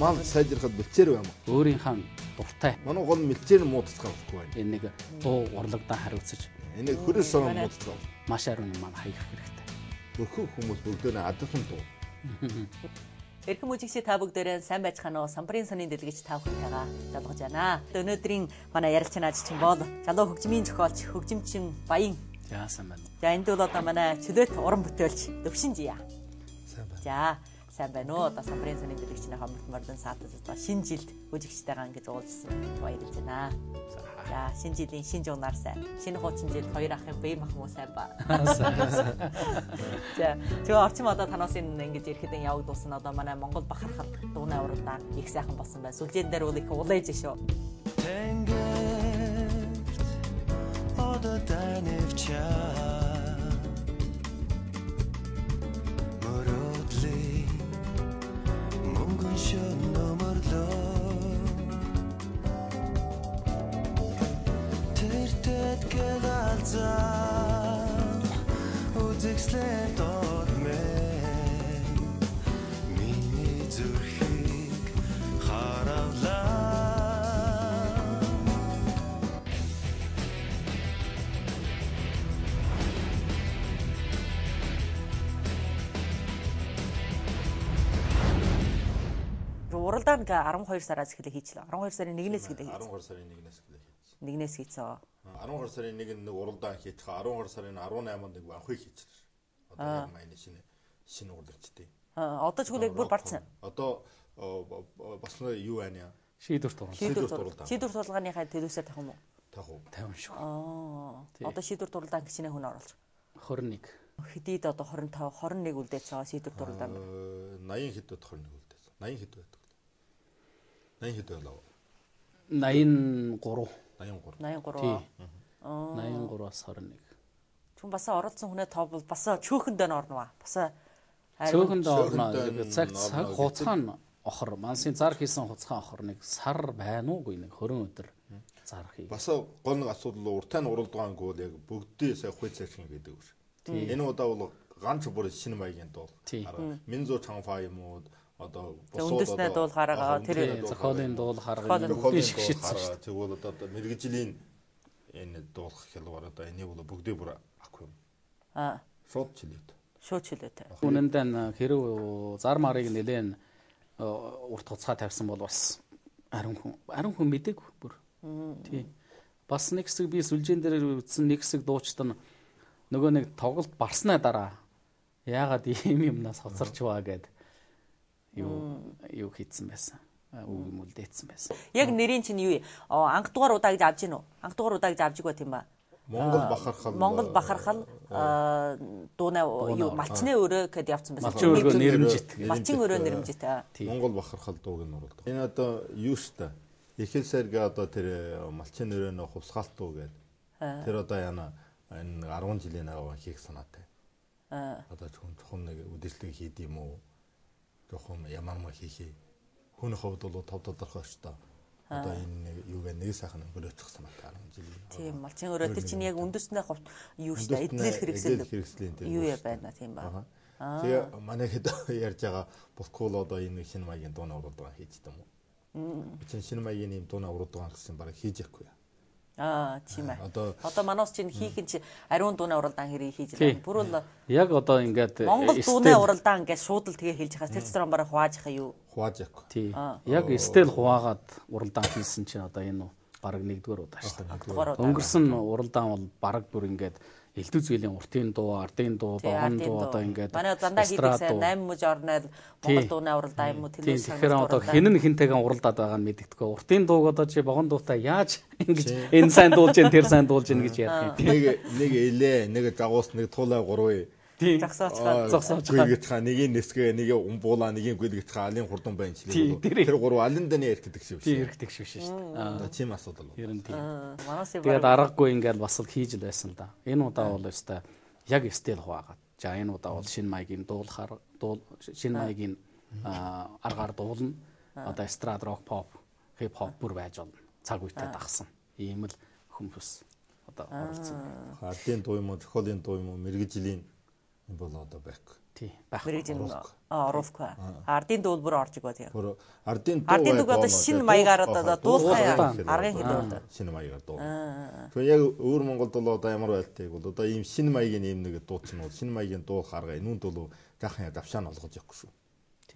мал сайжрахад мэлчээр байна. Өөрийнхөө дуртай Манай гол мэлчээр муудцах болохгүй байна. энэ нэг дуу урлагдан хариуцаж Энийг хөрөс сорон муудцах. маш ариун маань хаях хэрэгтэй. Бүх хүмүүс бүгдөө адилхан дуу. Эрхэм үзэгчид та бүгдээрээ сайн байцгаана уу? Самбарын сонин дэлгэж та бүхэнтэйгээ залгаж байна. Өнөөдрийн манай ярилцлагын чинь бол залуу хөгжмийн зохиолч, хөгжимчин Баян. Яасан байна. За энд бол одоо манай чөлөөт уран бүтээлч Төвшин Жия. Сайн байна. За сайн байна уу? Одоо самбарын сонин дэлгэгчний хамт мордон саатад одоо шинэ жилд үзэгчтэйгээ ингэж уулзсан баярлж байна. За шинэ жилийн шинэ жуунаар сайн. Шинэ хуучин жилд хоёр ахын бие махбод сайн ба. За тэгээ орчим одоо танаас энэ ингэж ирэхэд явагдуулсан одоо манай Монгол бахархал дууны уралдаан их сайхан болсон байна. Сүлжээн дээр бол их улайж шүү. Уралдаан 12 сараас эхлээ хийчихлээ. 12 сарын 1-ээс эхлээ хийчихсэн. 12 сарын 1-ээс эхлээ хийчихсэн. 1-ээс хийсэн. 12 сарын 1-нд нэг уралдаан хийчих. 12 сарын 18-нд нэг анхыг хийчихлээ. Одоо яг маань шинэ уралдаанчдээ. Одоо ч хүлээг бүр бардсан. Одоо бас юу байна яа? Шийдвэрт оруулах. Шийдвэрт уралдааныхаа төлөөсөө тавих юм уу? Тавих шүү. Одоо шийдвэрт уралдаан гिचнээ хүн оруулж. 21. Хэдийд одоо 25, 21 үлдээч байгаа шийдвэрт уралдаан байна. 80 хэдүүд 21 үлдээсэн. 80 хэд байдаг. 80 хэд байлаа. 83. 83. 83-аас 21. Чүн басаа оролцсон хүнээ тоо бол басаа чөөхөндөө орно ба. Басаа цөөхөнд орно. Цаг хугацаа нь охор. Мансын зар хийсэн хугацаа охор нэг сар байна уугүй нэг 20 өдөр зар хий. Басаа гол нэг асуудал уртаа нь уралдаангүй бол яг бүгдээ сая хуй цаашин гэдэг үг. Энэ удаа бол ганц бүр шинэ маягийн дуул. Минзо чанфа юм уу? Одоо үндэснээ дуулахаараа тэр зохиолын дуул харгыг бүгдийг шигшсэн шүү дээ. Тэгвэл одоо мэрэгжлийн энэ дуулах хэлбэр одоо энийг бол бүгдээ бүр ахгүй юм. Шууд чилээд. Үнэндээ хэрэг зар марыг нэлээд урт хугацаа тавьсан бол бас ариун хүн мэдээгүй бүр. Тий. Бас нэг хэсэг би сүлжээн дээр үзсэн нэг хэсэг дуучид нь нөгөө нэг тоглолт барснаа дараа яагаад ийм юмнаас хоцорч байгаа гэд юу хийцэн байсан. Үг юм үлдээсэн байсан. Яг нэрийн чинь юу вэ? Анх дугаар удаа гэж авж гин үү? Анх дугаар удаа гэж авж байгаа тийм ба. Монгол бахархал дууна юу малчны өрөө гэд явцсан байсан. Малчин өрөө нэрмжит. Малчин өрөө нэрмжит. Монгол бахархал дууг нь оруулдаг. Энэ одоо юу штэ? Ихэл сарга одоо тэр малчин өрөөнө хувсгаалт дуу гэдэг. Тэр одоо яна энэ 10 жилийн аваа хийх санаатай. Одоо зөвхөн нэг үдирдлэг хийд юм уу? Жохон ямар хийхээ. Хүний хувьд бол тав тодорхой ш та. Одоо энэ юугаа нэг сайхан өнгөрөөчих санаатай 10 жил. Тийм малчин өрөө тэр чинь яг үндэснээ хувьд юу ш та эдлэл хэрэгсэл юу яа байна тийм ба. Тэгээ манай хэд ярьж байгаа Босткул одоо энэ шинэ маягийн дууны уралдаан хийжтэй юм уу? Чинь шинэ маягийн юм дууны уралдаан гэсэн бараг хийж яахгүй. Тийм ээ. Одоо манаас чинь хийх нь ариун дууны уралдаан хэрэг хийж байгаа. Бүр л яг одоо ингээд Монгол дууны уралдаан гэж шууд л тэгээ хэлж байгаа. Тэр дотор бараг хувааж яхаа юу? Хувааж яахгүй. Тий. Яг стил хуваагаад уралдаан хийсэн чинь одоо энэ бараг нэгдүгээр удаа шүү дээ. Өнгөрсөн уралдаан бол бараг бүр ингээд элдв зүйлийн уртын дуу, ардын дуу, богон дуу одоо ингээд манай дандаа хийдэг 8 мөж орнол Монгол дууны уралдаан юм уу тийм тэгэхээр одоо хинэн хинтэйгэн уралдаад байгаа нь мэддэггүй. Уртын дууг одоо чи богон дуутай яаж ингэж энэ сайн дуулж, тэр сайн дуулж гэж яах юм. Нэг элэ, нэг жагуус, нэг туулай гурван зогсоож гүйгэж хаа нэг нэсгээ нэг умбуулаа нэг гүйгэж хаа алын хурдан байна ч юм уу. Тэр гурав алин даны яригддаг шүү. Яригддаг шүү шүү дээ. Одоо тийм асуудал байна. Ер нь тийм. Тэгээд аргагүй ингээл бас л хийж л байсан л да. Энэ удаа бол өстой яг стил хуваагаад. За энэ удаа бол шинэ маягийн дуулахаар шинэ маягийн аргаар дуулна. Одоо эстрад рок поп, хип хоп бүр байж болно. Цаг үетэй дагсан. Ийм л хүмүүс одоо оролцсон. Ардын дуу юм уу, зохиолын дуу юм уу, мэрэгжлийн энэ бол одоо байхгүй. Тий. Байх. Мэргэжин оруулахгүй. Ардын дүүл бүр орж игөө тийм. Бүр ардын дүүг одоо шинэ маягаар одоо дуулахын аргын хэлээ. Шинэ маягаар дуу. Тэгэхээр яг өөр Монголд бол одоо ямар байлтыг бол одоо ийм шинэ маягийн ийм нэг дуучин бол шинэ маягийн дуулах арга энүүнд бол гахын давшаан олгож явахгүй шүү.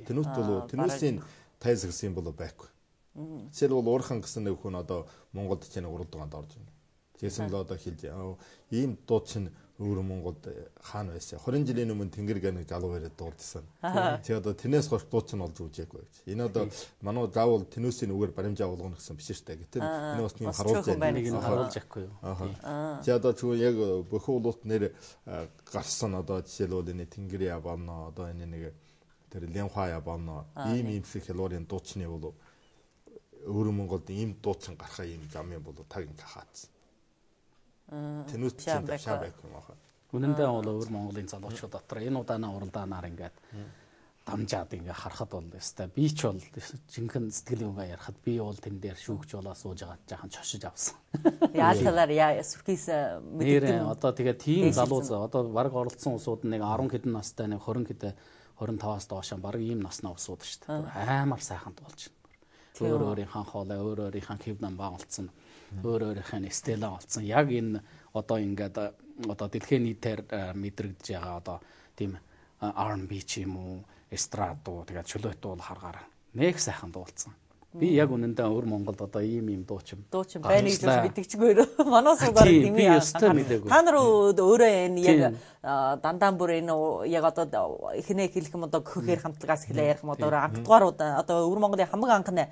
Тэнүүт бол тэнүүсийн тайз гэсэн бол байхгүй. Жишээл бол уурхан гэсэн нэг хүн одоо Монголд ч нэг уралдаанд орж байна. Тэгсэн л одоо хэлж ийм дуучин өөр Монголд хаана байсан. 20 жилийн өмнө Тэнгэр гэнэ залуу яриад дуулжсэн. Тэгээ одоо тэрнээс хойш дуучин олж үзээгүй гэж. Энэ одоо манай заавал тэнүүсийн үгээр баримжаа болгоно гэсэн биш шүү дээ. Гэтэл энэ бас нэг харуулж явахгүй юу. Тэгээ одоо ч яг бүх уулууд нэр гарсан одоо жишээлбэл энэ Тэнгэр яваано одоо энэ нэг тэр Лянхаа яваано ийм шиг хялуурын дуучны бол өөр Монголд ийм дуучин гарахаа ийм зам юм бол таг ингээ хаацсан. Тэнүүт чинь тавшаа байхгүй юм аа. Үнэндээ бол өөр Монголын залуучууд дотор энэ удаанаа уралдаанаар ингээд дамжаад ингээ харахад бол өстой би ч бол жинхэнэ сэтгэлийн үгээ ярахад би бол тэн дээр шүүгч болоо сууж байгаа жаахан чошиж авсан. Яалталаар сүрхийс мэддэг. Одоо тэгээ тийм залуу одоо баг оролцсон усууд нэг 10 хэдэн настай нэг 20 хэдэн 25-аас доошоо баг ийм наснаа усууд шүү дээ. Амар сайхан дуулж байна. Өөр өөрийнхөө хоолой, өөр өөрийнхөө хэв нам баалцсан. Өөр өөрийнхөө стела олцсон. Яг энэ одоо ингээд одоо дэлхийн нийтээр мэдрэгдэж байгаа одоо тийм R&B ч юм уу, эстрад дуу тэгээд чөлөөт дуу харгаар нэг сайхан дуулсан. Би яг үнэндээ өөр Монголд одоо ийм дуучин байна гэж мэдчихгүй. Манаас угаар тийм юм. Та нар өөрөө энэ яг дандаа бүр энэ яг одоо эхнээ хэлэх юм одоо гөхөөр хамтлагаас хэлээ ярих юм одоо хамтлагаарууд одоо өөр Монголын хамаг анхны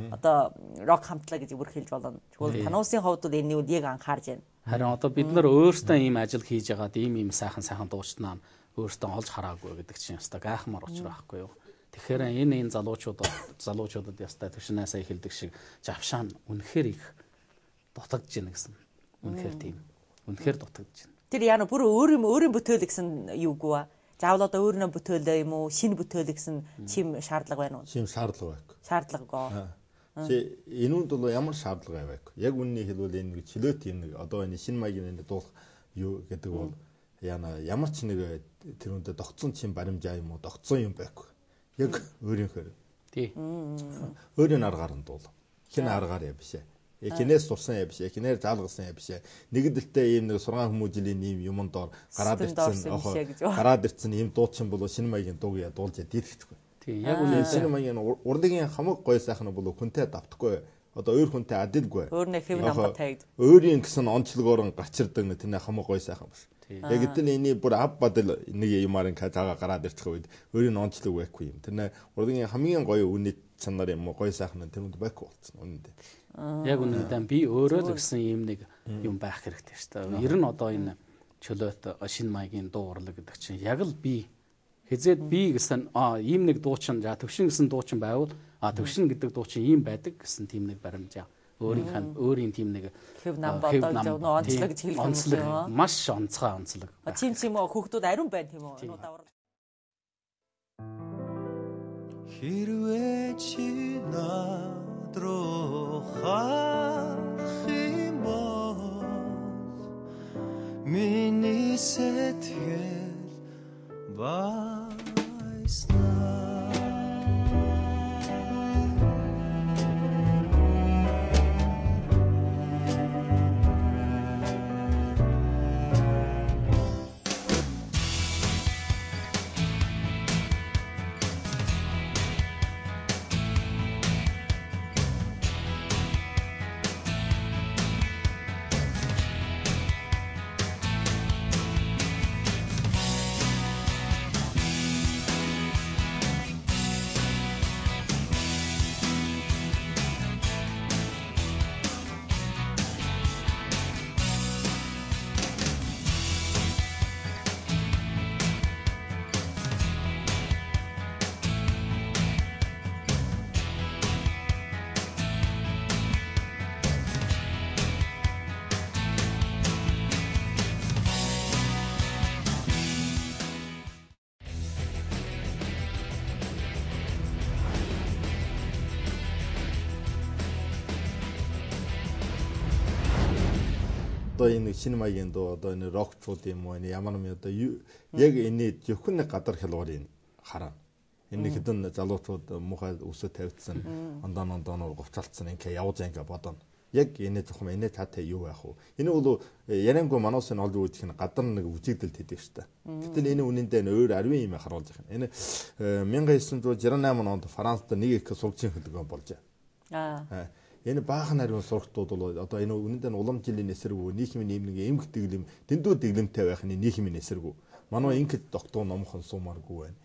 одоо рок хамтлаг гэж бүр хэлж болно. Тэгвэл тануусын хувьд бол энэ үл яг анхаарж байна. Харин одоо бид нар өөрсдөө ийм ажил хийж байгаад ийм сайхан дуучнаа өөрсдөө олж хараагүй гэдэг чинь яста гайхмаар учраа байхгүй юу. Тэгэхээр энэ залуучуудад яста төвшнээс эхэлдэг шиг завшаан үнэхээр их дутагдж байна гэсэн. Үнэхээр тийм. Үнэхээр дутагдж байна. Тэр яа бүр өөрийн бүтээл гэсэн юугүй ба. Заавал одоо өөрийнхөө бүтээлээ юм уу, шинэ бүтээлээ гэсэн чим шаардлага байна уу? Чим шаардлага байхгүй. Шаардлагагүй. Энүүнд бол ямар шаардлага байхгүй. Яг үннийг хэлбэл энэ нэг чөлөөт юм нэг одоо энэ шинэ маягийн энэ дуулах юу гэдэг бол ямар ч нэг тэр үндэ тогтсон чим баримжаа юм уу, тогтсон юм байхгүй. Яг өөрийнхөө. Тий. Өөрийн аргаар нь дуул. Хин аргаар яа бишээ. Хинээс сурсан яа бишээ. Хинээр заалгасан яа бишээ. Нэгдэлтэй ийм нэг сургаан хүмүүжлийн ийм юмд доор гараад ирсэн ийм дуучин бол шинэ маягийн дууг яа дуулж дийдэхгүй. Тий. Яг үнэ шинэ маягийн урлагийн хамаг гой сайхан бол хүнтэй давтахгүй. Одоо өөр хүнтэй адилгүй. Өөрнөө хэв намбар тагд. Өөрийн гэсэн онцлогоор гачирдаг тэнэ хамаг гой сайхан биш. Яг гэтэл энэ бүр ав бадал нэг юмарын катага гараад ирчих үед өөрийн онцлог байхгүй юм. Тэр урлагийн хамгийн гоё үнэт чанар юм гоё сайхан тэрүнд байхгүй болсон үнэндээ. Яг үнэндээ би өөрөө л гэсэн юм нэг юм байх хэрэгтэй шүү дээ. Ер нь одоо энэ чөлөөт шинэ маягийн дуу урлаг гэдэг чинь яг л би хизээд би гэсэн ийм нэг дуучин төвшин гэсэн дуучин байвал төвшин гэдэг дуучин ийм байдаг гэсэн тийм нэг баримжаа. Өөрийн тийм нэг хэв нам бодож онцлог хэлэх юм. Маш онцгой онцлог. Чим хүүхдүүд ариун байна тийм үү? Энэ давар. Хэрвээ чи надруу харах юм бол миний сэтгэл баяснаа. одоо энэ шинэ маягийн дуу одоо энэ рокчууд юм уу энэ ямар юм одоо яг энэ зөвхөн нэг гадар хялгуурыг хараа. Энэ хэдэн залуучууд муухай өсө тавьдсан ондоноор говцалтсан ингээ явж ингээ бодоно. Яг энэ зөвхөн энэ таатай юу яах вэ? Энэ бол яриангүй манаас нь олж үүсэх нь гадар нэг үжигдэлт хийдэг шүү дээ. Гэтэл энэ үнэндээ өөр ариун юм харуулж байгаа. Энэ 1968 онд Францад нэг их сургуулийн хөдөлгөөн болж байгаа. Энэ баахан ариун сургалтууд бол одоо энэ үнэндээ уламжлалын эсрэг нийгмийн нэг эмгэг дэглэм дэндүү дэглэмтэй байх нь нийгмийн эсрэг. Манай ингээд доктор номхон сумааргүй байна.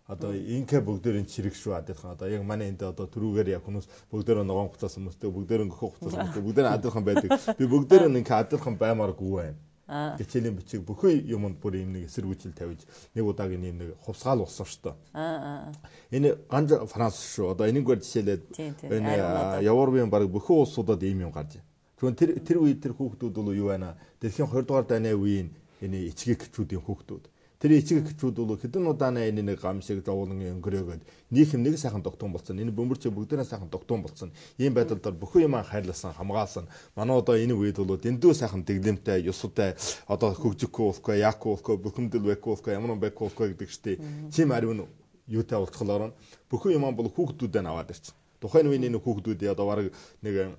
Одоо инքը бүгдээрийн чирэг шүү адилхан одоо яг манай энд одоо түрүүгээр яг хүмүүс бүгдээрээ ногоон хуцаас хүмүүстэй бүгдээрээ гөхөх хуцаас хүмүүстэй бүгдээрээ адилхан байдаг. Би бүгдээрээ инքը адилхан баймааргүй байна. Хичээлийн бичиг бүхэн юмд бүр юм нэг эсэргүүцэл тавьж нэг удаагийн юм нэг хувсгаал болсон шүү дээ. Энэ ганц Франц шүү. Одоо энэгээр жишээлээд энэ Европын баг бүхэн улсуудад ийм юм гарч байна. Тэгвэл тэр үед тэр хүүхдүүд бол юу байна? Дэлхийн 20 дугаар дайны үеийн энэ ичгийг гिचүүдийн хүүхдүүд. Тэр ичиг гिचүүд бол хэдэн удаанаа энэ нэг гам шиг зовлон өнгөрөөгөөд нийхэм нэг сайхан тогтоон болсон. Энэ бөмбөрчөө бүгдээрээ сайхан тогтоон болсон. Ийм байдлаар бүхэн юм хайрласан, хамгаалсан. Манай одоо энэ үед бол дэндүү сайхан дэглэмтэй, ёстой одоо хөгжихгүй болохгүй, яахгүй болохгүй, бөхөмдөл байхгүй болохгүй, ямар байхгүй болохгүй гэдэг чтэй. Чим ариун юутай уулзхалаар бүхэн юм бол хүүхдүүдээ аваад ирчин. Тухайн үеийн энэ хүүхдүүд одоо бараг нэг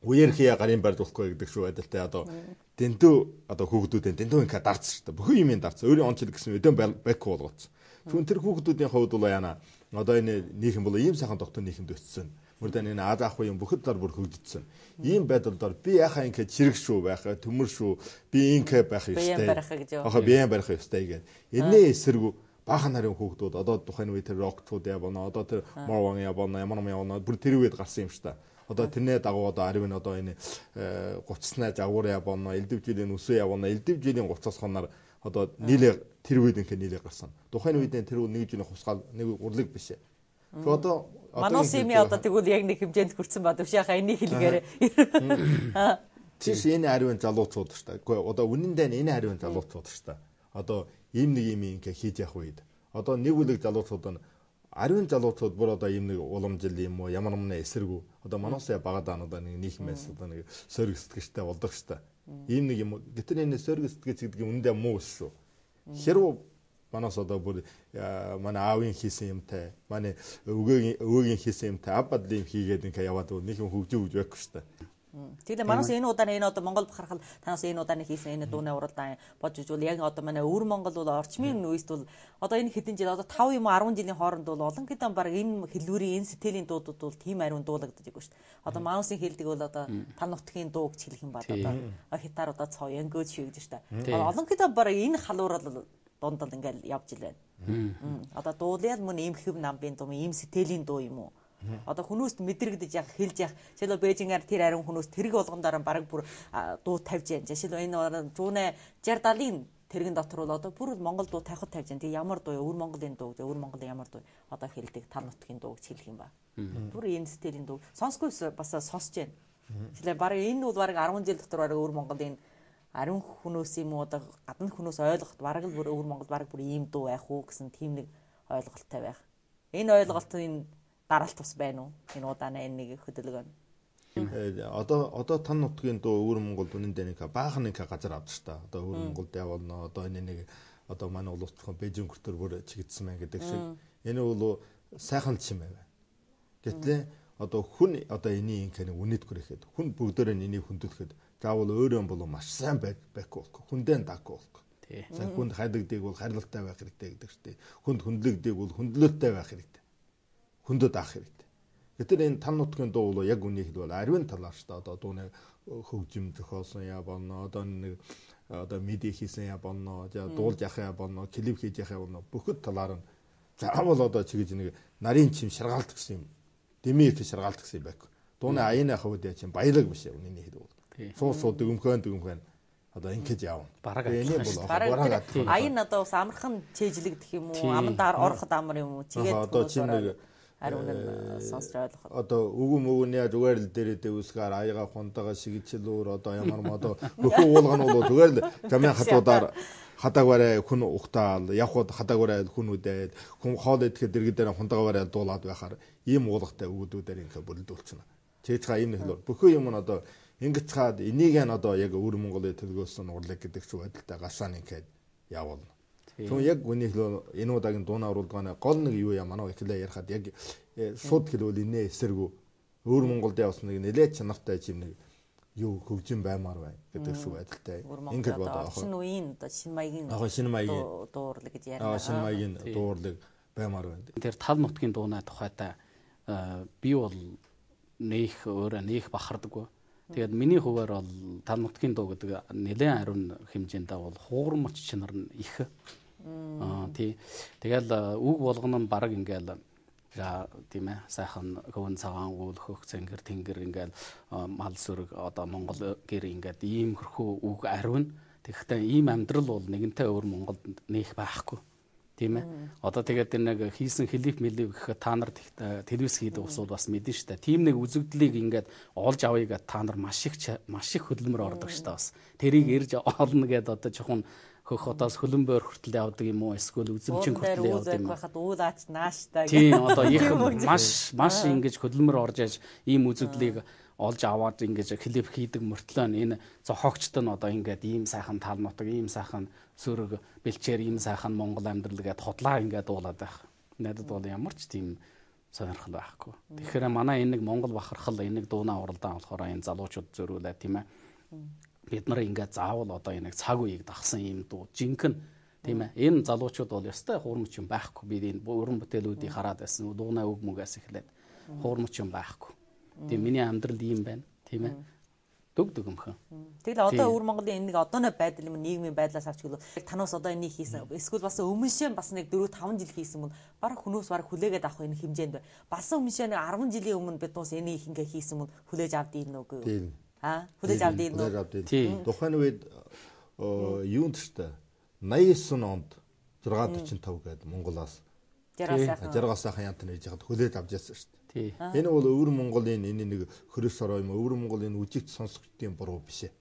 үерхий гарын барьдуулахгүй гэдэг шүү адилтай одоо дэндүү одоо хүүхдүүдэн дэндүү ингээ дарц шүү дээ. Бүхэн юм дарц. Өөрийн онцлог гэсэн өдөн бэк болгоц. Түүн тэр хүүхдүүдийн хувьд бол яана одоо энэ нийгэм бол ийм сайхан тогтсон нийгэмд өссөн. Мөрдөн энэ аз ах уян бүхэд дор бүр хөгжсөн. Ийм байдлаар би яхаа ингээ чирэг шүү байхаа төмөр шүү. Би ингээ байх ёстой. Биеэн барих ёстой гэдэг. Энээ эсэргүү баахан нарийн хүүхдүүд одоо тухайн үе тэр рокчууд явна. Одоо тэр морван явна. Ямар явна. Бүр тэр үед гарсан юм шүү дээ. Одоо тэрний дагуу одоо ариун одоо энэ 30-снаа жагуур явна, элдв жилийн өсөө явна, элдв жилийн 30-аас хоноор одоо нийлээ тэр үед ингээ нийлээ гарсан. Тухайн үед тэр нэг жилийн хувьсгаал нэг урлаг биш. Тэг одоо манус юм одоо тэгвэл яг нэг хэмжээнд хүрсэн бат биш яхаа энийг хэлгээрээ. Тийш энэ ариун залуучууд шүү дээ. Гэхдээ одоо үнэндээ энэ ариун залуучууд шүү дээ. Одоо ийм нэг юм ингээ хийж явах үед одоо нэг үлэг залуучууд нь ариун залуучууд бүр одоо ийм нэг уламжил юм уу ямар нэгэн эсэргүү одоо манусаа багадаа одоо нэг нийгмээс одоо нэг сөрөг сэтгэжтэй болдог шүү дээ. Ийм нэг юм. Гэтэл энэ сөрөг сэтгэж гэдэг юм үндэ муу шүү. Хэрвээ манус одоо бүр манай аавын хийсэн юмтай, манай өвөөгийн хийсэн юмтай ав бадлын хийгээд ингээ яваад нийгэм хөгжиж байхгүй шүү дээ. Тэгэхээр манаас энэ удаа энэ одоо Монгол бахархал танаас энэ удааны хийсэн энэ дууны уралдаан бодж үзвэл яг одоо манай өвөр Монгол бол орчмын үест бол одоо энэ хэдэн жил одоо 5 юм 10 жилийн хооронд бол олон хэдэн баг энэ хэлбэрийн энэ сэтгэлийн дуудууд бол тийм ариун дуулагддаг шүү дээ. Одоо мануусын хэлдэг бол одоо тав нутгийн дуу гэж хэлэх юм ба одоо хятаар одоо цоён гөөж шүү гэж шүү дээ. Олон хэдэн баг энэ халуурал дундал ингээл явж илээ. Одоо дуулаад мөн ийм хэв намбын дуу, ийм сэтгэлийн дуу юм уу? Одоо хүмүүст мэдрэгдэж яг хэлж яг жишээлбэл Бээжингээр тэр ариун хүмүүс тэрэг болгондоор баг бүр дуу тавьж яана. Жишээлбэл энэ 160-70-ийн тэрэгэн дотор бол одоо бүр Монгол дуу тавихад тавьж яана. Тэгээ ямар дуу, өвөр Монголын дуу, өвөр Монголын ямар дуу одоо хэлдэг тал нутгийн дуу гэж хэлэх юм ба. Бүр энэ стилийн дуу сонсгүй бас сонсож байна. Жишээлбэл баг энэ бол баг 10 жил дотор баг өвөр Монголын ариун хүмүүс юм уу одоо гадны хүмүүс ойлгоход баг л бүр өвөр Монгол баг бүр ийм дуу байх уу гэсэн тийм нэг ойлголттой байх. Энэ ойлголтын дараалт бас байна уу? Энэ удаанаа энэ нэг хөдөлгөөн. Одоо тан нутгийн дуу өвөр Монголд үнэндээ нэг баахан нэг газар авдаг шүү дээ. Одоо өвөр Монголд явуулна. Одоо энэ нэг одоо манай улс төрхөн Бээжин хүртэр бүр чигдсэн мэн гэдэг шиг. Энэ бол сайхан чим байв. Гэтэл одоо хүн одоо энийг нэг үнэт гүрэхэд хүн бүгдээрээ энийг хүндлэхэд заавал өөрөө бол маш сайн байхгүй болох. Хүндэн даггүй болох. За хүнд хайдагдгийг бол харилалтай байх хэрэгтэй гэдэг шүү дээ. Хүнд хүндлэгдгийг бол хүндлэлтэй байх хэрэгтэй. Хүндэд авах хэрэгтэй. Гэтэл энэ тан нутгийн дуу бол яг үнийг хэлбэл ариун талаар шүү дээ. Одоо дууны хөгжим зохиолсон яа болно. Одоо нэг одоо медиа хийсэн яа болно. Дуулж явах яа болно. Клип хийж явах яа болно. Бүхэл талаар нь заавал одоо чигэж нэг нарийн чим шаргаалт гэсэн юм. Дэмий их шаргаалт гэсэн юм байх. Дууны аяны хавд яа чинь баялаг биш юм үнийг хэлбэл. Сууд дөгөмхөн одоо ингэж явна. Бараг аян одоо бас амархан чэйжлэгдэх юм уу? Амандаар ороход амар юм уу? Тэгээд одоо чинь нэг ариун сонсож ойлгох. Одоо өгөөний зүгээр л дээрээ дэвсгээр аяга хунтагаа шигчлүүр одоо ямар одоо бүхэн уулган бол зүгээр л камын хатуудаар хадаагаараа хүн ухтаал явхад хадаагаараа хүн үдээд хүн хоол идэхэд дэргэд дээр хунтаагаараа дуулаад байхаар ийм уулгатай өгөөдүүдээр ингээ бүрэлдүүлчихнэ. Чэйчга ийм нэг л бүхэн юм нь одоо Ингэж цаад энийг нь одоо яг өвөр Монголын төлгөөсөн урлаг гэдэг ч байдалтай гашааны гээд явуулна. Тэгвэл яг үний хэлөө энэ удаагийн дуунаа уралдааны гол нэг юу яа манай ихлэ ярихад яг шууд хэлбэл инээ эсэргүү өвөр Монголд явсан нэг нэлээд чанартай юм нэг юу хөгжин баймаар байна гэдэг шүү байдалтай. Ингээд бодоо шинэ үеийн одоо шинэ маягийн дуурлаг гэж яриа. Шинэ маягийн дуурлаг баймаар байна. Тэр тал нутгийн дуунаа тухайтай би бол нэх бахардаггүй. Тэгээд миний хуваар бол тал нутгийн дуу гэдэг нэлээд ариун хэмжээндээ бол хуурмч чанар нь их. Тэгэл үг болгоно нь баг ингээл тийм ээ сайхан хөвөн цагаан үл хөх цэнгэр тэнгэр ингээл мал сүрэг одоо Монгол гэр ингээд ийм хөрхөө үг ариун. Тэгэхдээ ийм амьдрал бол нэгэнтээ өөр Монголд нэх байхгүй. Тийм ээ. Одоо тэгээд энэ нэг хийсэн Филипп Мэлив гэхэд та нар телевиз хийдэг усуд бас мэдэн штэ. Тийм нэг үзэгдлийг ингээд олж авъя гэд та нар маш их хөлмөр ордог штэ бас. Тэрийг ирж олно гэд одоо жоохон хөх одоос хөлбөөр хүртэл явдаг юм уу эсвэл үзэмчин хүртэл явдаг юм уу? Байхад уул аач нааштай. Тийм одоо их маш ингэж хөлмөр орж яж ийм үзэгдлийг олж аваад ингэж клип хийдэг мөртлөө энэ зохиогчд нь одоо ингээд ийм сайхан тал нутаг, ийм сайхан сөрөг бэлчээр, ийм сайхан Монгол амьдрал гэдээ хотлаа ингээд дуулаад байх. Надад бол ямар ч тийм сонирхол байхгүй. Тэгэхээр манай энэ нэг Монгол бахархал энэ нэг дуунаа уралдаан болохоор энэ залуучууд зөрүүлээ тийм ээ. Бид нар ингээд заавал одоо энэ цаг үеийг дагсан юм дуу жинхэнэ тийм ээ. Энэ залуучууд бол ёстой хуурмч юм байхгүй. Би энэ уран бүтээлүүдийг хараад байсан. Дуунаа үг мүгээс эхлээд хуурмч юм байхгүй. Тийм миний амьдрал ийм байна тийм ээ. Дүг өмхөн. Тэгэл одоо өвөр Монголын энэ нэг одооны байдал юм нийгмийн байдлаас авч гэлөө танаас одоо энийг хийсэн. Эсвэл бас өмнөшөө бас нэг 4-5 жил хийсэн мөн бараг хүнөөс бараг хүлээгээд авах энэ хэмжээнд бай. Бас өмнөшөө нэг 10 жилийн өмнө бид туус энийг ингээ хийсэн мөн хүлээж авдгийг нүгөө. Тийм. Хүлээж авдгийг нүг. Тухайн үед юунд ч та 89 онд 645 гээд Монголоос жаргал сайхан янт нэрж яхад хүлээж авч яасан шүү дээ. Энэ бол өвөр Монголын энэ нэг хөрөс ороо юм өвөр Монголын үжигч сонсогчдын буруу биш ээ.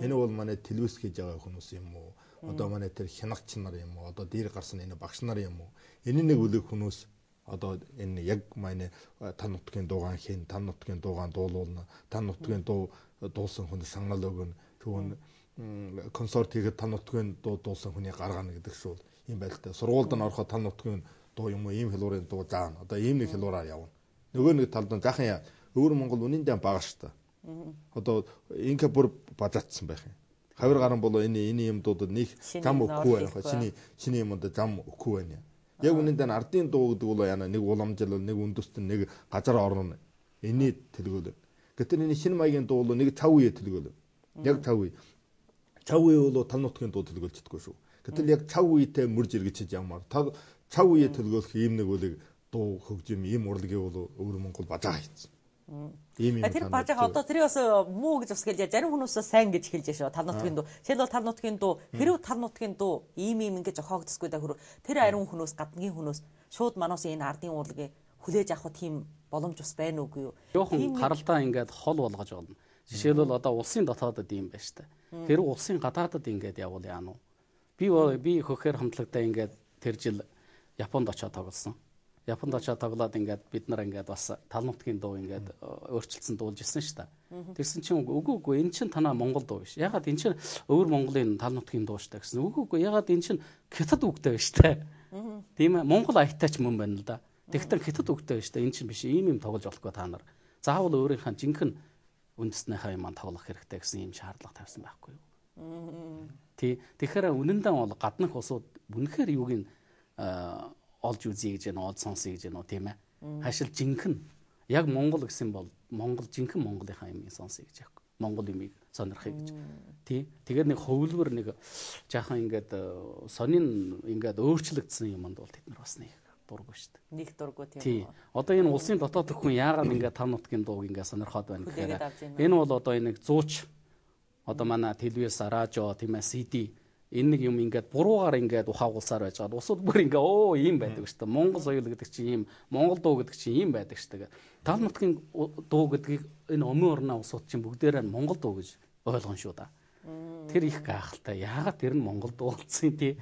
Энэ бол манай телевиз хийж байгаа хүмүүс юм уу? Одоо манай тэр хянагч нар юм уу? Одоо дээр гарсан энэ багш нар юм уу? Энэ нэг үлэг хүмүүс одоо энэ яг манай тан нутгийн дуугаан хийн, тан нутгийн дуугаан дуулуулна, тан нутгийн дуу дуулсан хүн санал өгнө. Түүн концерт хийгээд тан нутгийн дуу дуулсан хүний гаргана гэдэг шүү. Ийм байлтай. Сургуульд нь ороход тан нутгийн дуу юм уу? Ийм хэлуурын дуу заана. Одоо ийм нэг хэлуураар явна. Нөгөө нэг талд нь жаахан өвөр Монгол үнэндээ бага шүү дээ. Одоо инка бүр базаатсан байх юм. Хавар гарan болоо энэ юм дуудад нэг зам өгөхгүй байна. Чиний юмд зам өгөхгүй байна. Яг үнэндээ ардын дуу гэдэг бол яна нэг уламжлал, нэг үндэстэн, нэг газар орно. Эний төлгөөлөө. Гэтэл энэ шинэ маягийн дуу бол нэг цав үе төлгөөлөө. Яг цав үе. Цав үе бол тал нутгийн дуу төлгөөлж чаддаггүй шүү. Гэтэл яг цав үетэй мөрж иргэчж явмаар. Цав үе төлгөөлөх ийм нэг үлэг дуу хөгжим ийм урлагийн бол өвөр Монгол бажаа хийсэн. Тэр бажаа одоо тэр бас муу гэж бас хэлж зарим хүмүүс сайн гэж хэлж шээ тал нутгийн дуу. Жишээл бол тал нутгийн дуу хэрв тал нутгийн дуу ийм ингэж зохиогдсгүй да хөр тэр ариун хүмүүс гадныгийн хүмүүс шууд манаас энэ ардын урлагийг хүлээж авах тийм боломж бас байна уугүй юу? Жохон харалтаа ингээд хол болгож болно. Жишээлбэл одоо улсын дотоодод ийм байна штэ. Тэр улсын гадаадад ингээд явуул яана уу? Би хөхөр хамтлагтай ингээд тэр жил Японд очоод тоглосон. Японд очоод тоглоод ингээд бид нар ингээд бас тал нутгийн дуу ингээд өөрчилсөн дуулж ирсэн шүү дээ. Тэгсэн чинь үгүй энэ чинь танаа Монгол дуу биш. Ягаад энэ чинь өвөр Монголын тал нутгийн дуу шүү дээ гэсэн. Үгүй ягаад энэ чинь хятад үгтэй биш дээ. Тийм ээ Монгол аятаач мөн байна л да. Тэгтэр хятад үгтэй биш дээ. Энэ чинь биш. Ийм юм тоглож болохгүй та нар. Заавал өөрийнхөө жинхэнэ үндэснийхээ юм тоглох хэрэгтэй гэсэн ийм шаардлага тавьсан байхгүй юу? Тэгэхээр үнэндээ бол гаднах улсууд үнэхээр юуг нь олж үзье гэж байна, олж сонсъё гэж байна уу тийм ээ. Хашил жинхэнэ яг Монгол гэсэн бол Монгол жинхэнэ Монголынхаа юмыг сонсъё гэж яахгүй. Монгол юмыг сонирхъя гэж. Тэгээд нэг хөвлөр нэг жаахан ингээд сонин ингээд өөрчлөгдсөн юмд бол тэд нар бас нэг дурггүй шүү дээ. Нэг дурггүй тийм үү. Одоо энэ улсын дотоод хүн яагаад ингээд тав нутгийн дууг ингээд сонирхоод байна гэхээр энэ бол одоо энэ нэг зууч одоо манай телевиз, радио, тийм ээ CD энэ нэг юм ингээд буруугаар ингээд ухаагуулсаар байж байгаа. Усууд бүр ингээд ийм байдаг шүү дээ. Монгол соёл гэдэг чинь ийм, Монгол дуу гэдэг чинь ийм байдаг шүү дээ. Тав нутгийн дуу гэдгийг энэ өмнө орны усууд чинь бүгдээрээ Монгол дуу гэж ойлгоно шүү да. Тэр их гайхалтай. Яагаад тэр нь Монгол дуу болсон тий.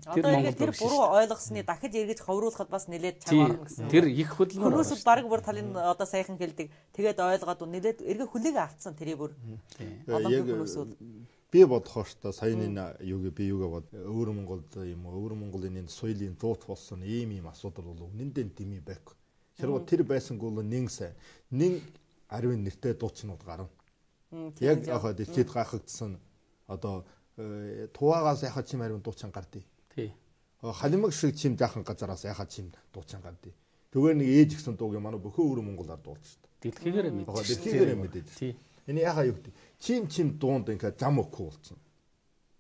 Одоо ингээд тэр буруу ойлгосныг дахиж эргэж ховруулахад бас нэлээд цаг орно гэсэн. Тэр их хөдөлмөр. Хүмүүс баг бүр талын одоо сайхан хэлдэг. Тэгээд ойлгоод нэлээд эргээ хүлээгээ авцсан тэрийг бүр. Яг би бодохоор та саяны би юугаа бод өвөр Монголд юм уу өвөр Монголын энэ соёлын зууч болсон ийм асуудал бол үнэндээ дими байх. Хэрвээ тэр байсангүй бол нэн аривын нэртэй дуучнууд гарна. Яг яг дэлхийд гайхагдсан одоо тугаагаас яхаа чим аривын дуучин гардыг. Тий. Халимаг шиг чим жаахан газараас яхаа чим дуучин гардыг. Тэгээ нэг ээж гисэн дууг манай бүхэн өвөр Монголоор дуулж шүү дээ. Дэлхийгээр мэдээж. Тий. Энэ яхаа юу гэдэг. Чим дуунд ингээ зам өгөх болсон.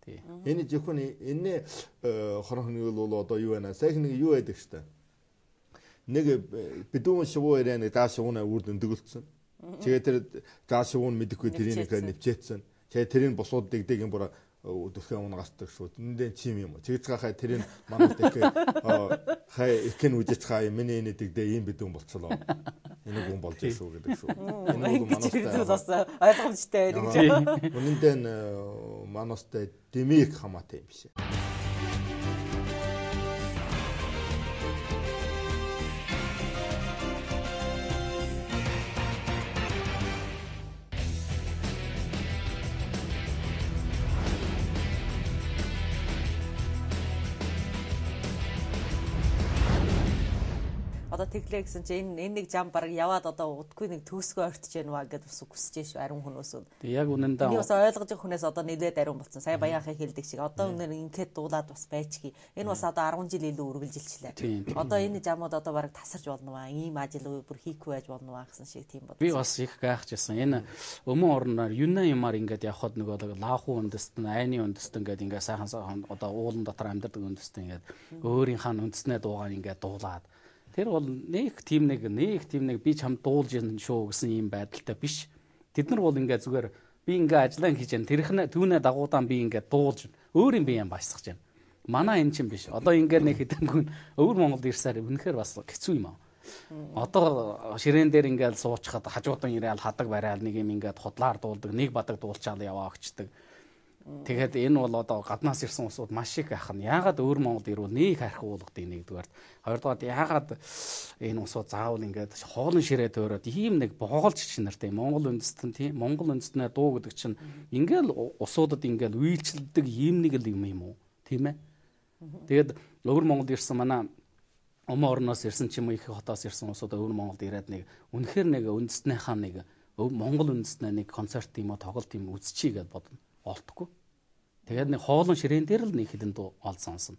Тий. Энэ зөвхөн энэ хорхны бол одоо юу байна? Сайхан нэг юу байдаг шүү дээ. Нэг бидүүн шивуу ирэн дааш уунаа үрд өндөгөлцсөн. Тэгээ тэр дааш уун мэдэхгүй тэрийг нэвчээдсэн. Тэгээ тэрийн бусууд дэгдэг юм бүр өдөрхөө унгасдаг шүү. Эндээ чим юм. Чигц гахай тэрийн манууд их хай ихэн үжиж хаа миний энэ дэгдээ ийм бидүүн болцлоо. Энийг хүн болж шүү гэдэг шүү. Энэ бол манустай ойлгомжтой гэж. Үнэндээ манустай дэмийг хамаатай юм биш. Одоо тэглээ гэсэн чинь энэ нэг зам баг яваад одоо удахгүй нэг төгсгөө ортж яанваа гэдээ бас хүсэж шүү ариун хүнөөс. Яг үнэндээ бас ойлгож байгаа хүнээс одоо нэлээд ариун болсон. Сая баяахыг хэлдэг шиг одоо үнээр ингээд дуулаад бас байчги. Энэ бас одоо 10 жил илүү үргэлжилчлээ. Одоо энэ замууд одоо баг тасарч болноо. Ийм ажил бүр хийхгүй байж болноо гэсэн шиг тийм бод. Би бас их гайхажсэн. Энэ өмнө орноор юна юмар ингээд явхад нөгөө лааху үндэстэн, айны үндэстэн ингээд ингээд сайхан одоо уулан дотор амьдардаг үндэстэн ингээд өөрийнхөө үндэснээ дуугаар ингээд дуулаад тэр бол нэг тийм нэг би чамд дуулж яана шүү гэсэн ийм байдалтай биш. Тэд нар бол ингээд зүгээр би ингээд ажиллаа хийж яана. Түүнээ дагуудаан би ингээд дуулж өөрийн биеийн баясгаж байна. Манай энэ чинь биш. Одоо ингээд нэг хэдэн өвөр Монголд ирсээр үнэхээр бас хэцүү юм аа. Одоо ширээн дээр ингээд суучхад хажуудан ирээл хадаг барайл нэг юм ингээд худлаар дуулдаг, нэг бадаг дуулчаал яваа өгчдөг. Тэгээд энэ бол одоо гаднаас ирсэн усуд маш их ахна. Яагаад өвөр Монголд ирвэл нэг харих уулгадаг нэгдүгээр. Хоёрдугаар яагаад энэ усуд заавал ингээд хоолн ширээ төөрөөд ийм нэг боолж чинартай Монгол үндэстэн тийм Монгол үндэстнээ дуу гэдэг чинь ингээл усуудад ингээл үйлчлдэг ийм нэг л юм уу? Тийм ээ. Тэгээд өвөр Монголд ирсэн манай өмнө орноос ирсэн ч юм уу их хотоос ирсэн усуд өвөр Монголд ирээд нэг үнэхээр нэг үндэстнийхаа нэг Монгол үндэстнээ нэг концерт юм уу тоглолт юм үзчихье гэж бодно. Олдохгүй. Тэгээд нэг хоолн ширээн дээр л нэг хэдэн дуу олсонсон.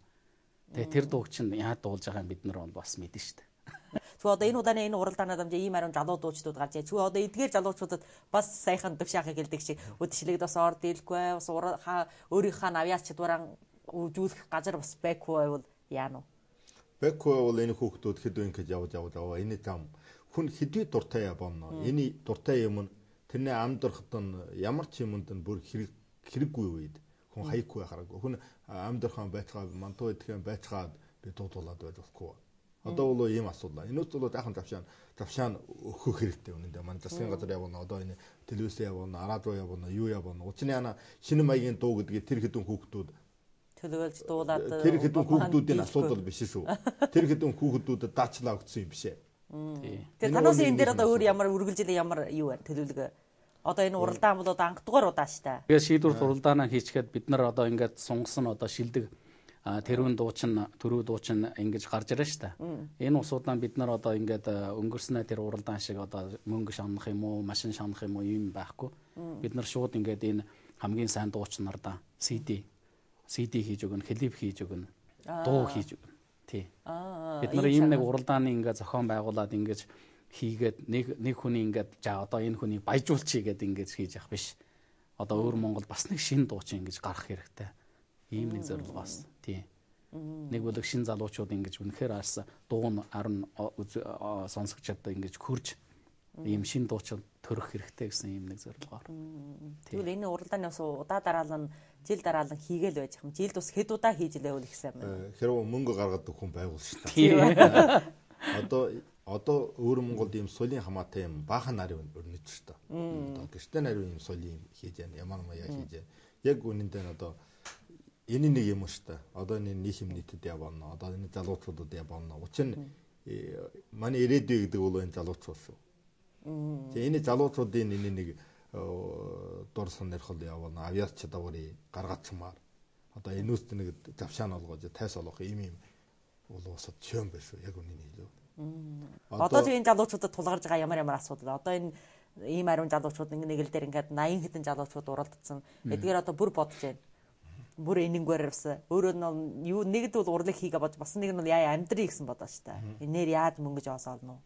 Тэгээд тэр дууг чинь яа дуулж байгаа юм бид нар бас мэдэн штэ. Тэгвэл одоо энэ удааны энэ уралдаанаа дамжаа ийм ариун залуу дуучдууд гарч ий. Тэгвэл одоо эдгээр залуучуудад бас саяхан дэвшаахыг хэлдэг шиг үдшилэгд бас орд ийлгүй бас өөрийнхөө навяас чадвараа үзүүлэх газар бас байхгүй бол яана уу? Байхгүй бол энэ хүүхдүүд хэд үн гэж явж аваа. Энэ зам хүн хэдий дуртай явна. Энэ дуртай юм тэрний амдорхот нь ямар ч юмд нь бүр хэрэггүй үед хүн хаяхгүй хараагүй. Хүн амдорхон байцгаа мантуу идэхэн байцгаад би дуудуулаад байж болохгүй. Одоо бол ийм асуудал. Энэс бол яахан завшаан өгөх хэрэгтэй үнэндээ. Манай засгийн газар явна, одоо энэ телевиз явна, радио явна, юу явна. Учны яна шинэ маягийн дуу гэдгийг тэр хэдэн хүүхдүүд төлөвлөж дуулаад тэр хэдэн хүүхдүүдийн асуудал биш шүү. Тэр хэдэн хүүхдүүдэд даачлаа өгсөн юм биш ээ. Тэгээ танаас энэ дээр одоо өөр ямар үргэлжлэл ямар юу байна төлөвлөгөө. Одоо энэ уралдаан бол одоо анхдугаар удаа штэ. Тэгээ шийдвэр уралдаанаа хийчихэд бид нар одоо ингээд сунгасан одоо шилдэг тэрүүн төрөө дуучин ингэж гарч ирэн штэ. Энэ усуудаа бид нар одоо ингээд өнгөрснөө тэр уралдаан шиг одоо мөнгө шанах юм уу, машин шанах юм уу юм байхгүй. Бид нар шууд ингээд энэ хамгийн сайн дуучнардаа CD хийж өгнө, клип хийж өгнө, дуу хийж өгнө. Тий. Бид нар ийм нэг уралдааны ингээд зохион байгуулад ингэж хийгээд нэг хүний ингээд за одоо энэ хүнийг баяжуулчихъя гэдэг ингэж хийж явах биш. Одоо өвөр Монгол бас нэг шинэ дуучин ингэж гарах хэрэгтэй. Ийм нэг зорилго бас. Тий. Нэг бүлэг шинэ залуучууд ингэж үнэхээр арс дуун арн сонсогчдод ингэж хурж ийм шинэ дуучин төрөх хэрэгтэй гэсэн ийм нэг зорилгоор. Тэгвэл энэ уралдааны бас удаа дараалан жил дараалан хийгээл байж юм. Жилд бас хэд удаа хийж лээвэл их сайн байна. Хэрвээ мөнгө гаргадаг хүн байгуул шүү дээ. Одоо өвөр Монголд ийм соёлын хамаатай юм баахан нарийн өрнөж шүү дээ. Одоо гэртээ нарийн юм соёлын хийж яана, ямар маяа хийж яана. Яг үнэндээ одоо энэ нэг юм шүү дээ. Одоо энэ нийгэм нийтэд явна. Одоо энэ залуучуудад явна. Учир нь манай ирээдүй гэдэг бол энэ залуучууд шүү. Тэгээ энэ залуучуудын энэ нэг дур сонирхол явна. Авиач даврыг гаргацмаар. Одоо энүүст нэг завшаан олгож тайс олох юм бол усад чөм байсан яг үнийн хэлээ. Одоо л энэ залуучуудад тулгарж байгаа ямар асуудал. Одоо энэ ийм ариун залуучууд нэг л дээр ингээд 80 хэдэн залуучууд уралдсан. Эдгээр одоо бүр бодож байна. Бүр энэнгээр бас өөрөө юу нэгд бол урлаг хийгээ бодож бас нэг нь яа амьдрий гэсэн бодоо штэ. Энээр яаж мөнгөж оосоолно.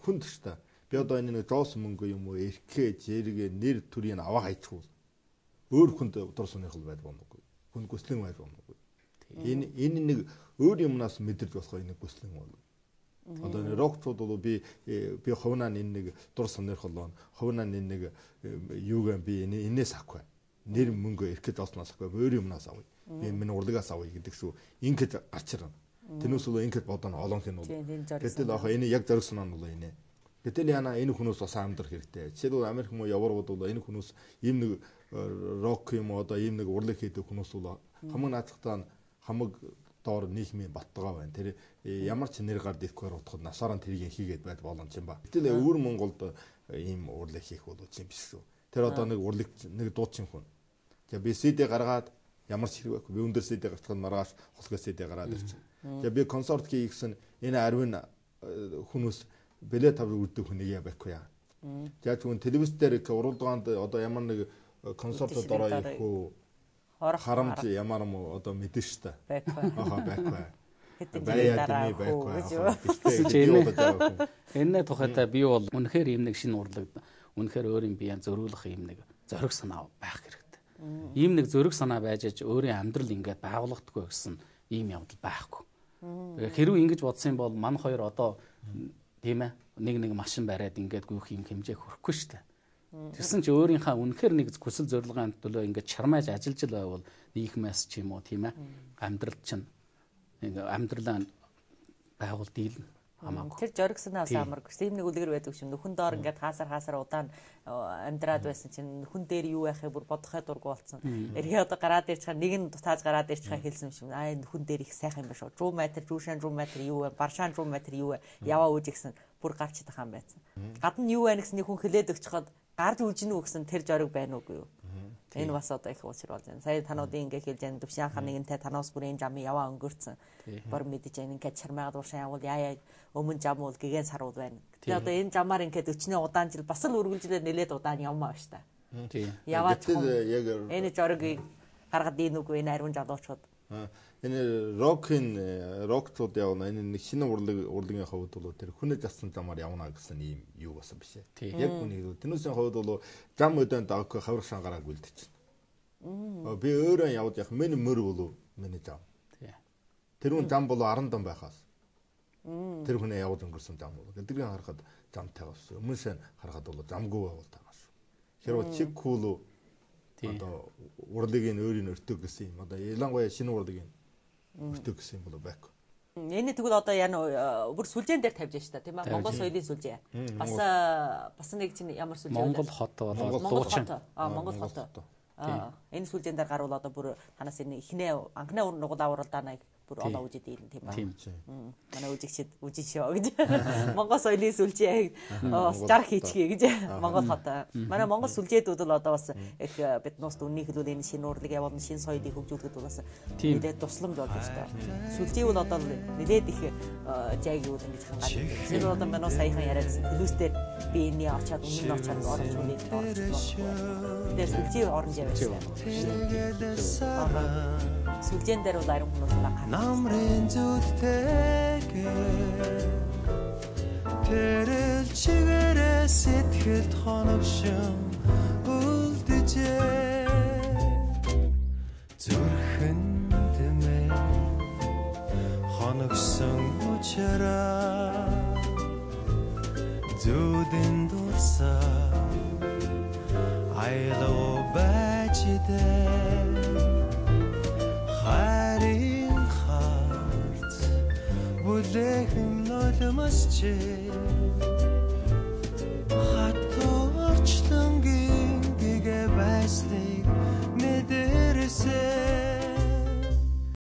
Хүнд штэ. Би одоо энэ нэг жоос мөнгө юм уу эрхээ зэрэг нэр төрийн аваа хайчихвал өөр хүнд дур сонирхол байж болоогүй. Хүн гүслэн байж болоогүй. Энэ нэг өөр юмнаас мэдэрч болохоо энэ гүслэн бол. Одоо энэ рокчууд бол би ховнаа энэ нэг дур сонирхол ховнаа энэ нэг юугаа би энээс авахгүй. Нэр мөнгө эрхэж олсноос авахгүй өөр юмнаас авъя. Би миний урлагаас авъя гэдэг шүү. Ингэж гарч ирнэ. Тэрнээс бол ингэж бодоно олонх нь бол. Гэтэл аа энэ яг зориг санаа нь бол энэ. Гэтэл яна энэ хүнээс бас амьдрах хэрэгтэй. Жишээлбэл Америк муу яварууд бол энэ хүнээс ийм нэг рок юм уу одоо ийм нэг урлаг хийдэг хүнээс бол хамаг наацхтаа хамаг доор нийгмийн баттгаа байна. Тэр ямар ч нэр гард ирэхгүй утгад насаараа тэрийг хийгээд байж боломж юм ба. Гэтэл өвөр Монголд ийм урлаг хийх бол юм биш шүү. Тэр одоо нэг урлаг нэг дуучин хүн. За би CD гаргаад ямар ч хэрэг байхгүй. Би өндөр CD гаргахад маргааш хосгоо CD гараад ирчихсэн. За би концерт хийх гэсэн энэ арвин хүмүүс бэлээ таврыг үрдэг хүнийг яа байхгүй яа. За тэгвэл телевиз дээр уралдаанд одоо ямар нэг концертод ороо ирэхгүй харамж ямар юм одоо мэдэн штэ. Байхгүй. Ахаа байхгүй. Баяа байхгүй. Энэ тухайдаа би бол үнэхээр ийм нэг шинэ урлаг үнэхээр өөрийн биеийн зөрүүлэх ийм нэг зориг санаа байх хэрэгтэй. Ийм нэг зориг санаа байж аж өөрийн амьдрал ингээд байгуулагдахгүй гэсэн ийм явдал байхгүй. Хэрвээ ингэж бодсон бол мань хоёр одоо тийм ээ нэг машин бариад ингээд гүйх юм хэмжээ хүрэхгүй шүү дээ. Тэгсэн чи өөрийнхөө үнэхээр нэг хүсэл зорилгын төлөө ингээд чармааж ажиллаж л байвал нийгмээс ч юм уу тийм ээ амьдрал чинь амьдралаа байгуул дийлнэ. Тэр зориг санаас амар гэсэн нэг үлгэр байдаг шүү. Нөхөн доор ингээд хаасаар удаан амьдраад байсан чинь нөхөн дээр юу яхаа бүр бодохой дургу болсон. Эргээ одоо гараад ирчихээ нэг нь дутааж гараад ирчихээ хэлсэн юм шиг. Аа нөхөн дээр их сайхан юм ба шүү. Жуушаан руу метр юу вэ? Баршаан руу метр юу вэ? Яваа үж гисэн бүр гарч идэх юм байсан. Гадна юу байна гэсэн нэг хүн хэлээд өгчход гарч үжинэ үү гэсэн тэр зориг байна уугүй юу? Энэ бас одоо их уучир болж байна. Сая тануудын ингээ хэлж байгаа Дүвшин хаан нэгэнтэй танаас бүрийн жамын яваа өнгөрцөн. Бор мэдэж байна. Ингээ чармаагаад уршаа явуул яа өмнө жам бол гэгэн сарууд байна. Тэгээ одоо энэ жамаар ингээ 40-ны удаан жил бас л үргэлжлээд нэлээд удаан явмаа ба штэ. Яваад яг энэ зоригийг гаргад ийн үгүй энэ ариун залуучууд. Энэ рокчууд явна. Энэ нэг шинэ урлагийн хувьд бол тэр хүнэж авсан замаар явна гэсэн ийм юу басан биш ээ. Яг үнийг тэрнээсийн хувьд бол зам өдөнд авах хаврах шангараа гүйлдчихнэ. Би өөрөө явж явах миний мөр болов миний зам. Тэр хүн зам болов 10 дан байхаас. Тэр хүнээ явж өнгөрсөн зам болов. Тэдгийг харахад замтай болсон. Өмнөөс нь харахад бол замгүй байвал тагаас. Хэрвээ чиг кул одоо урлагийн өөрийн өртөг гэсэн юм. Одоо ялангуяа шинэ урлагийн өртөг гэсэн юм бол байхгүй. Энэ тэгвэл одоо яа бүр сүлжээн дээр тавьж штэ тийм ээ Монгол соёлын сүлжээ. Бас нэг чинь ямар сүлжээ вэ? Монгол хот болоод дуучин. Монгол хот. Энэ сүлжээн дээр гарвал одоо бүр танаас энэ ихнээ анхны нугал авралдааныг бүр олоо үжид ирнэ тийм ээ. Манай үжигчд үжиж шоо гэж. Монгол соёлын сүлжээ 60 хийчихье гэж Монгол хот. Манай Монгол сүлжээдүүд л одоо бас их бид нуст үннийг хэлвэл энэ шинэ урлаг явуулна, шинэ соёлыг хөгжүүлэхэд бас нэлээд тусламж болж байна. Сүлжээ бол одоо нэлээд их жайг юу ингэж хангаад. Тэр одоо манай саяхан яриадсан телевизээр би энэ очиад өмнө нь очиад оруулж үлээж байна. Тэр сүлжээ оронж явж байна. Сүлжээн дээр бол ариун хүмүүс байгаа. Намрын зүлтэйгээ тэрэл чигээрээ сэтгэлд хоногшин үлдэжээ зүрхэн дэмээ хоногсон учраа зүудэн дурсаа айлуу бачидээ харин харц бүлэхэн нулимс чи